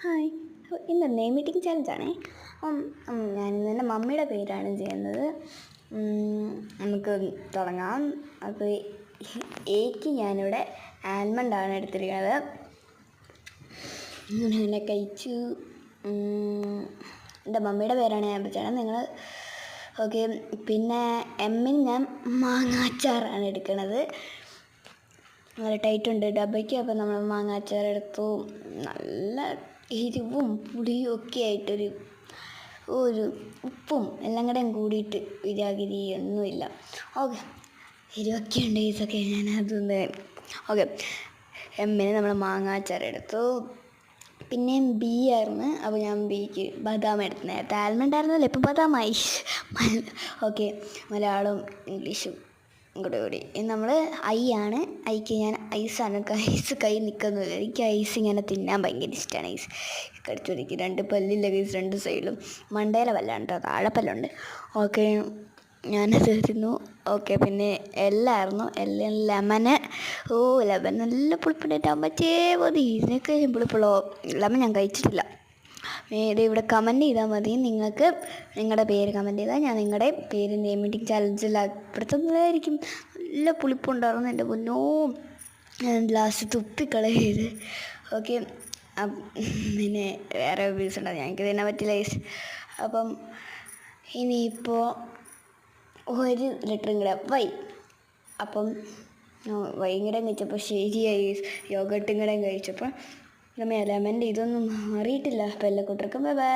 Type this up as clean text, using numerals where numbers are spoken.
Hi. അപ്പോൾ ഇന്ന് name meeting ചാലഞ്ചാണേ. ഞാനിന്ന് എൻ്റെ മമ്മിയുടെ പേരാണ് ചെയ്യുന്നത്. നമുക്ക് തുടങ്ങാം. അപ്പോൾ എക്ക് ഞാനിവിടെ ആൽമണ്ടാണ് എടുത്തിരിക്കുന്നത്. അങ്ങനെ കഴിച്ചു. എൻ്റെ മമ്മിയുടെ പേരാണ് ഞാൻ വെച്ചാണ് നിങ്ങൾ. ഓക്കെ. പിന്നെ എമ്മിന് ഞാൻ മാങ്ങാച്ചാറാണ് എടുക്കണത്. നല്ല ടൈറ്റുണ്ട് ഡബയ്ക്ക്. അപ്പോൾ നമ്മൾ മാങ്ങാച്ചാർ എടുത്തു. നല്ല എരിവും പുളിയും ഒക്കെ ആയിട്ടൊരു ഉപ്പും എല്ലാം കൂടിയിട്ട് വിരാഗിരി ഒന്നുമില്ല. ഓക്കെ, എരിവൊക്കെ ഉണ്ട് ഇതൊക്കെ. ഞാൻ അതൊന്ന് ഓക്കെ. എമ്മിന് നമ്മൾ മാങ്ങാച്ചാർ എടുത്തു. പിന്നെ ബി ആയിരുന്നു. അപ്പോൾ ഞാൻ ബിക്ക് ബദാം എടുത്തു. നേരത്തെ ആൽമണ്ട് ആയിരുന്നല്ലോ, ഇപ്പം ബദാമായി. ഓക്കെ, മലയാളവും ഇംഗ്ലീഷും കൂടി നമ്മൾ ഐ ആണ്. ഐക്ക് ഞാൻ ഐസാണ്. ഐസ് കൈ നിൽക്കുന്നില്ല. എനിക്ക് ഐസ് ഇങ്ങനെ തിന്നാൻ ഭയങ്കര ഇഷ്ടമാണ്. ഐസ് കടിച്ചൊരിക്കും. 2 പല്ലില്ല ഗൈസ്, 2 സൈഡിലും. മണ്ടയിലെ പല്ലാണ് കേട്ടോ, താഴെ പല്ലുണ്ട്. ഓക്കെ, ഞാനത് തിന്നു. ഓക്കെ, പിന്നെ എല്ലായിരുന്നു. എല്ലാം ലെമന്. ലെമൺ നല്ല പുളിപ്പുണ്ടായിട്ട് അമ്മച്ചേ മതി. ഇതിനൊക്കെ പുളിപ്പുള്ളോ. ലെമൺ ഞാൻ കഴിച്ചിട്ടില്ല. ഇവിടെ കമൻറ്റ് ചെയ്താൽ മതി. നിങ്ങൾക്ക് നിങ്ങളുടെ പേര് കമൻറ്റ് ചെയ്താൽ ഞാൻ നിങ്ങളുടെ പേര് നെയിം മീറ്റിംഗ് ചാലഞ്ചിൽ അപ്പെടുത്തുന്നതായിരിക്കും. നല്ല പുളിപ്പുണ്ടായിരുന്നു എൻ്റെ പൊന്നോ. ലാസ്റ്റ് തുപ്പിക്കളയത്. ഓക്കെ, പിന്നെ വേറെ വ്യൂസ് ഉണ്ടാകും. ഞങ്ങൾക്ക് തന്നെ പറ്റില്ല. അപ്പം ഇനിയിപ്പോൾ 1 ലിറ്ററും കൂടെ അപ്പം വൈകും കൂടെ കഴിച്ചപ്പോൾ ശരിയായി. യോഗട്ടും കൂടെ കഴിച്ചപ്പോൾ ലെമൻ്റെ ഇതൊന്നും മാറിയിട്ടില്ല. അപ്പോൾ എല്ലാ കൂട്ടർക്കും ബൈ ബൈ.